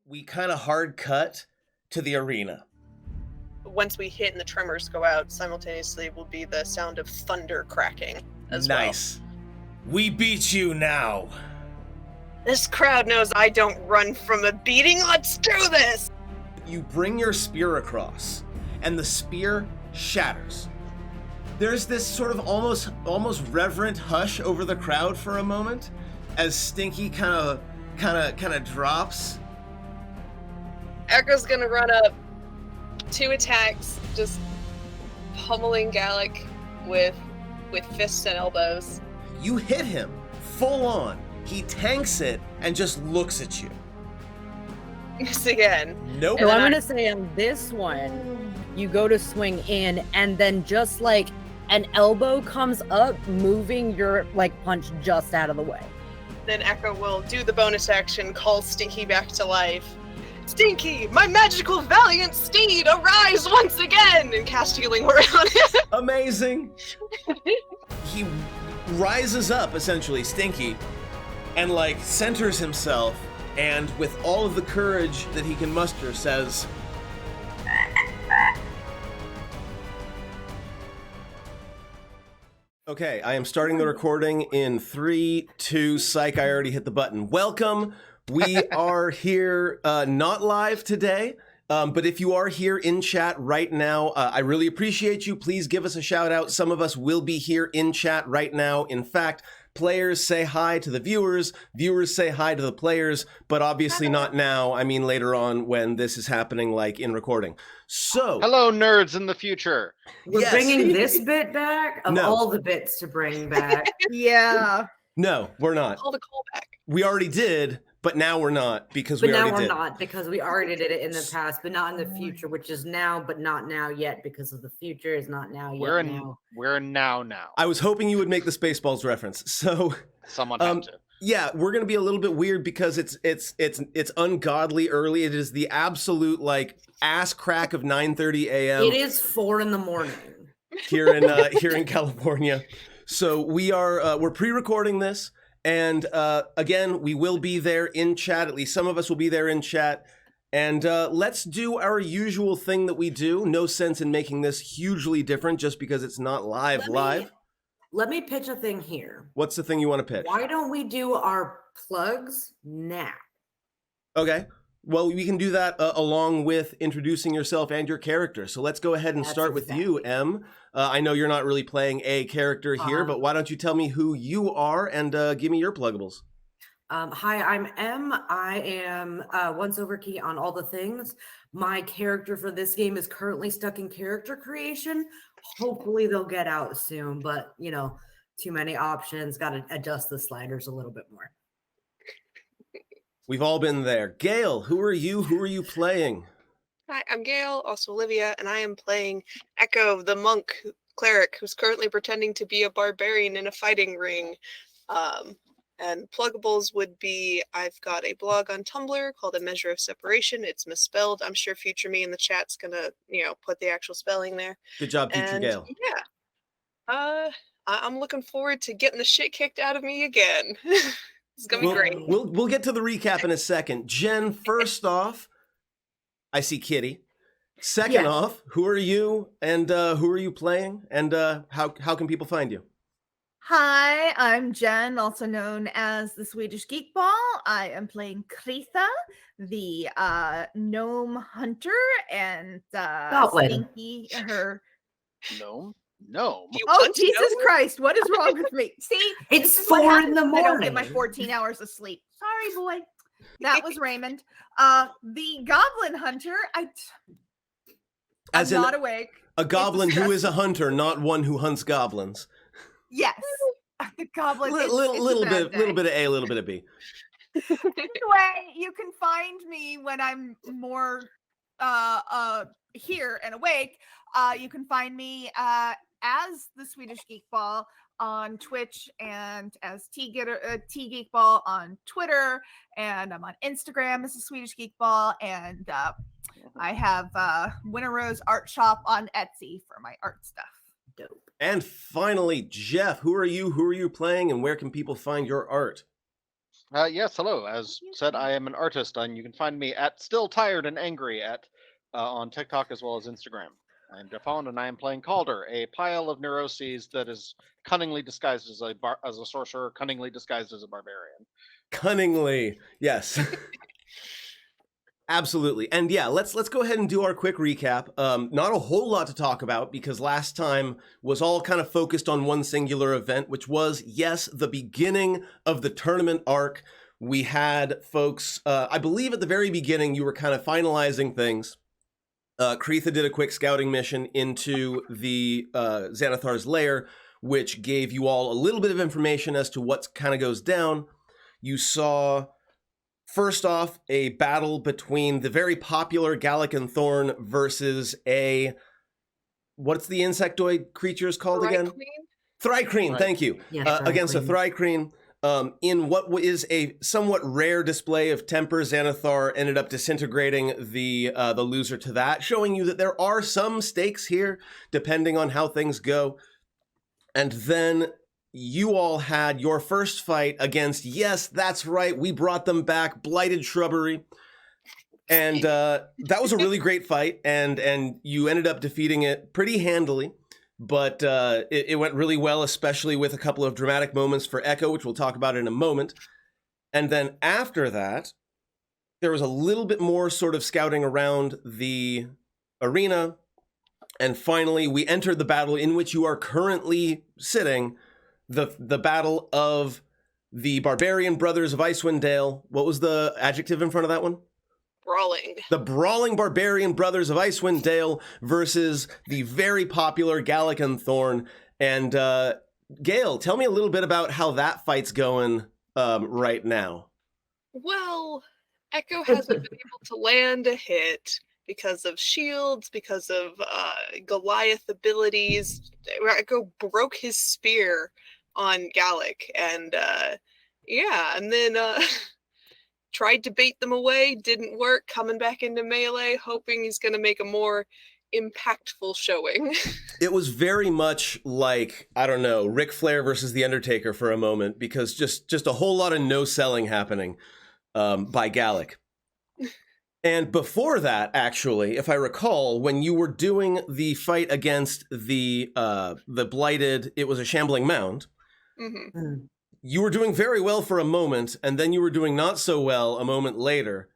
we kind of hard cut to the arena. Once we hit and the tremors go out, simultaneously will be the sound of thunder cracking as well. Nice. We beat you now. This crowd knows I don't run from a beating. Let's do this! You bring your spear across, and the spear shatters. There's this sort of almost reverent hush over the crowd for a moment, as Stinky kind of drops. Echo's gonna run up, 2 attacks, just pummeling Galik with fists and elbows. You hit him full on. He tanks it and just looks at you. Miss again. Nope. So I'm gonna say on this one, you go to swing in, and then just like an elbow comes up, moving your punch just out of the way. Then Echo will do the bonus action, call Stinky back to life. Stinky, my magical valiant steed, arise once again! And cast Healing Word on him. Amazing. He rises up, essentially, Stinky, and centers himself, and with all of the courage that he can muster, says, okay, I am starting the recording in 3, 2, psych, I already hit the button. Welcome. We are here, not live today, but if you are here in chat right now, I really appreciate you. Please give us a shout out. Some of us will be here in chat right now. In fact, players say hi to the viewers say hi to the players, but obviously not now. I mean later on when this is happening, in recording. So, hello, nerds in the future. We're bringing this bit back of all the bits to bring back. Yeah. No, we're not. Call the callback. We already did, but now we're not because we already did. But now we're not because we already did it in the past, but not in the future, which is now, but not now yet because of the future is not now yet. We're now. I was hoping you would make the Spaceballs reference. So someone had to. Yeah, we're gonna be a little bit weird because it's ungodly early. It is the absolute ass crack of 9:30 a.m. It is 4 a.m. here in California. So we're pre-recording this, and again, we will be there in chat. At least some of us will be there in chat. And let's do our usual thing that we do. No sense in making this hugely different just because it's not live. Let me pitch a thing here. What's the thing you want to pitch? Why don't we do our plugs now? Okay. Well, we can do that along with introducing yourself and your character. So let's go ahead and start with you, Em. I know you're not really playing a character here, but why don't you tell me who you are and give me your pluggables? Hi, I'm Em. I am once over key on all the things. My character for this game is currently stuck in character creation. Hopefully they'll get out soon, but too many options. Got to adjust the sliders a little bit more. We've all been there. Gail, who are you? Who are you playing? Hi, I'm Gail, also Olivia, and I am playing Echo, the monk cleric who's currently pretending to be a barbarian in a fighting ring. And pluggables would be, I've got a blog on Tumblr called A Measure of Separation. It's misspelled. I'm sure future me in the chat's gonna, put the actual spelling there. Good job, future Gail. Yeah. I'm looking forward to getting the shit kicked out of me again. It's gonna be great. We'll get to the recap in a second. Jen, first off, I see Kitty. Second off, who are you and who are you playing and how can people find you? Hi, I'm Jen, also known as the Swedish Geek Ball. I am playing Kritha, the gnome hunter, and Stinky, her Gnome. Oh, Jesus Christ, what is wrong with me? See, it's 4 in the morning. I don't get my 14 hours of sleep. Sorry, boy. That was Raymond. The goblin hunter, I'm not awake. A goblin who is a hunter, not one who hunts goblins. Yes. The goblin. Little bit of A, a little bit of B. Anyway, you can find me when I'm more here and awake. You can find me as the Swedish Geek Ball on Twitch and as T Geek Ball on Twitter, and I'm on Instagram as the Swedish Geek Ball, and I have Winter Rose Art Shop on Etsy for my art stuff. Dope. And finally, Jeff, who are you playing, and where can people find your art? Yes, hello. As said, I am an artist, and you can find me at Still Tired and Angry on TikTok as well as Instagram. I'm Jafon, and I am playing Calder, a pile of neuroses that is cunningly disguised as a sorcerer, cunningly disguised as a barbarian. Cunningly, yes. Absolutely. And yeah, let's go ahead and do our quick recap. Not a whole lot to talk about because last time was all kind of focused on one singular event, which was, yes, the beginning of the tournament arc. We had folks, I believe at the very beginning, you were kind of finalizing things. Kreitha did a quick scouting mission into the Xanathar's lair, which gave you all a little bit of information as to what kind of goes down. You saw, first off, a battle between the very popular Galik and Thorn versus what's the insectoid creatures called again? Thri-kreen, thank you. Yeah, Against a Thri-kreen. In what is a somewhat rare display of temper, Xanathar ended up disintegrating the loser to that, showing you that there are some stakes here, depending on how things go. And then you all had your first fight against, yes, that's right, we brought them back, Blighted Shrubbery. And that was a really great fight, and you ended up defeating it pretty handily. But it went really well, especially with a couple of dramatic moments for Echo, which we'll talk about in a moment. And then after that, there was a little bit more sort of scouting around the arena. And finally, we entered the battle in which you are currently sitting, the battle of the Barbarian Brothers of Icewind Dale. What was the adjective in front of that one? Brawling. The Brawling Barbarian Brothers of Icewind Dale versus the very popular Galik and Thorn. And Gail, tell me a little bit about how that fight's going right now. Well, Echo hasn't been able to land a hit because of shields, because of Goliath abilities. Echo broke his spear on Galik, and and then tried to bait them away, didn't work, coming back into melee, hoping he's going to make a more impactful showing. It was very much like, I don't know, Ric Flair versus The Undertaker for a moment, because just a whole lot of no-selling happening by Galik. And before that, actually, if I recall, when you were doing the fight against the Blighted, it was a Shambling Mound, Mm-hmm. you were doing very well for a moment, and then you were doing not so well a moment later.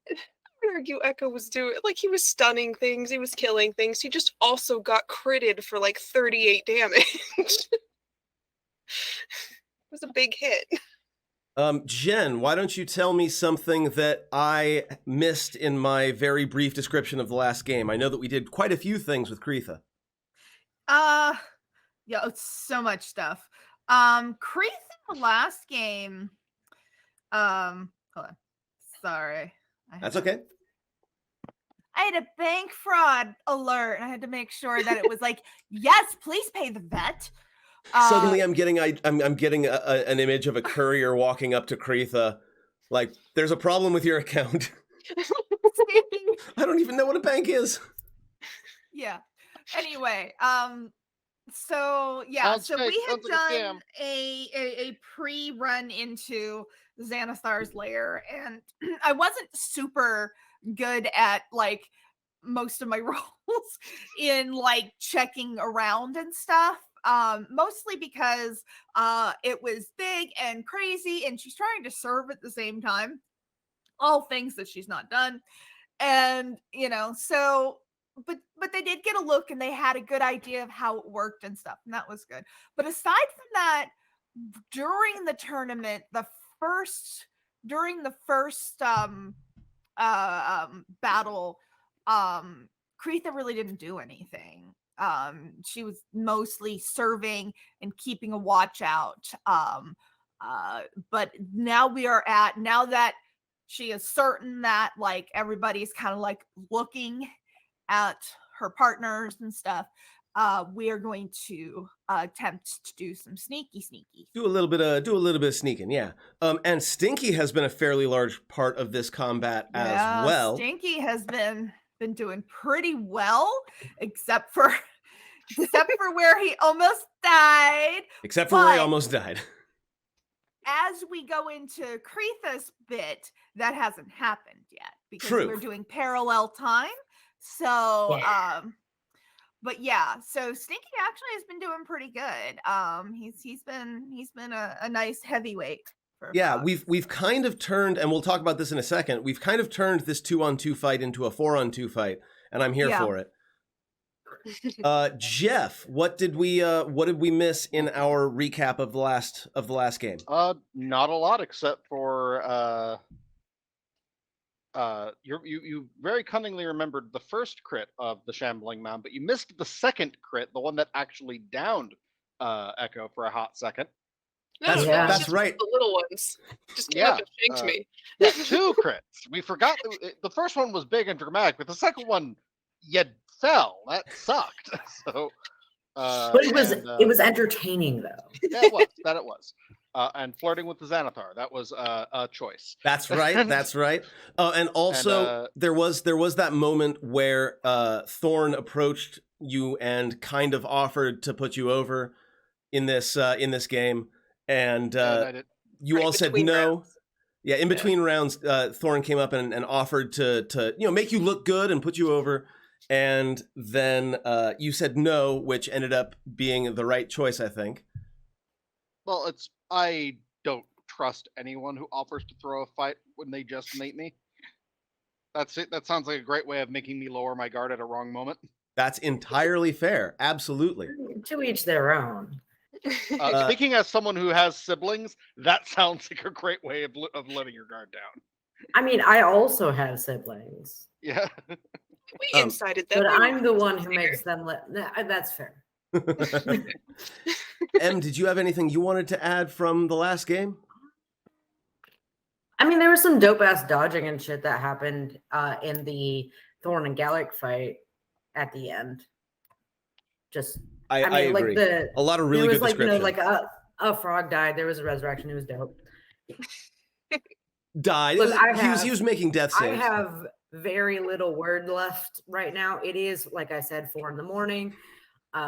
I would argue Echo was doing, like, he was stunning things, he was killing things, he just also got critted for like 38 damage. It was a big hit. Jen, why don't you tell me something that I missed in my very brief description of the last game? I know that we did quite a few things with Kreitha. Yeah, it's so much stuff. Kreitha, the last game, hold on. Sorry. That's okay. I had a bank fraud alert, and I had to make sure that it was like, yes, please pay the vet. Suddenly, I'm getting an image of a courier walking up to Kreitha, like, "There's a problem with your account." I don't even know what a bank is. Yeah. Anyway, so yeah, Sounds so fake, we had sounds like a done a pre-run into Xanathar's lair, and I wasn't super good at like most of my roles in like checking around and stuff. Mostly because it was big and crazy, and she's trying to serve at the same time. All things that she's not done. And so but they did get a look, and they had a good idea of how it worked and stuff, and that was good. But aside from that, during the tournament, during the first battle, Kreitha really didn't do anything. She was mostly serving and keeping a watch out. But now that she is certain that like everybody's kind of like looking at her partners and stuff, we are going to attempt to do some sneaky. Do a little bit of sneaking, yeah. And Stinky has been a fairly large part of this combat as well. Stinky has been doing pretty well, except for where he almost died. Except for where he almost died. as we go into Kretha's bit, that hasn't happened yet because True. we're doing parallel time. So, but yeah, so Stinky actually has been doing pretty good. He's been a nice heavyweight. Yeah, we've kind of turned, and we'll talk about this in a second. We've kind of turned this 2-on-2 fight into a 4-on-2 fight, and I'm here for it. Jeff, what did we miss in our recap of the last game? Not a lot, except for you very cunningly remembered the first crit of the Shambling Mound, but you missed the second crit, the one that actually downed Echo for a hot second. That's right. The little ones just came up and shanked me. Yeah, 2 crits. We forgot the first one was big and dramatic, but the second one, you fell. That sucked. So, but it was entertaining though. Yeah, it was. It was. And flirting with the Xanathar, that was a choice. That's right. That's right. And also, there was that moment where Thorn approached you and kind of offered to put you over in this game. And you all said no. Rounds. Yeah, in between rounds, Thorn came up and offered to make you look good and put you over. And then you said no, which ended up being the right choice, I think. Well, I don't trust anyone who offers to throw a fight when they just meet me. That's it. That sounds like a great way of making me lower my guard at a wrong moment. That's entirely fair. Absolutely. To each their own. Speaking as someone who has siblings, that sounds like a great way of letting your guard down. I mean, I also have siblings. Yeah. We incited them. But I'm the one who makes them that's fair. Em, did you have anything you wanted to add from the last game? I mean, there was some dope ass dodging and shit that happened in the Thorn and Galik fight at the end. I agree. Like a lot of really good description. Like a frog died. There was a resurrection. It was dope. Died. Look, he was making death saves. I have very little word left right now. It is, like I said, 4 a.m.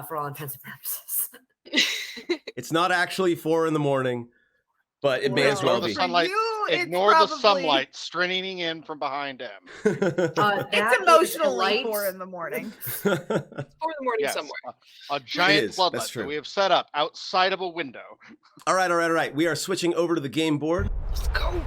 For all intents and purposes. It's not actually 4 a.m, but it may as well be. Ignore the sunlight streaming in from behind him. It's emotionally 4 a.m. 4 a.m. somewhere. A giant floodlight that we have set up outside of a window. All right. We are switching over to the game board. Let's go.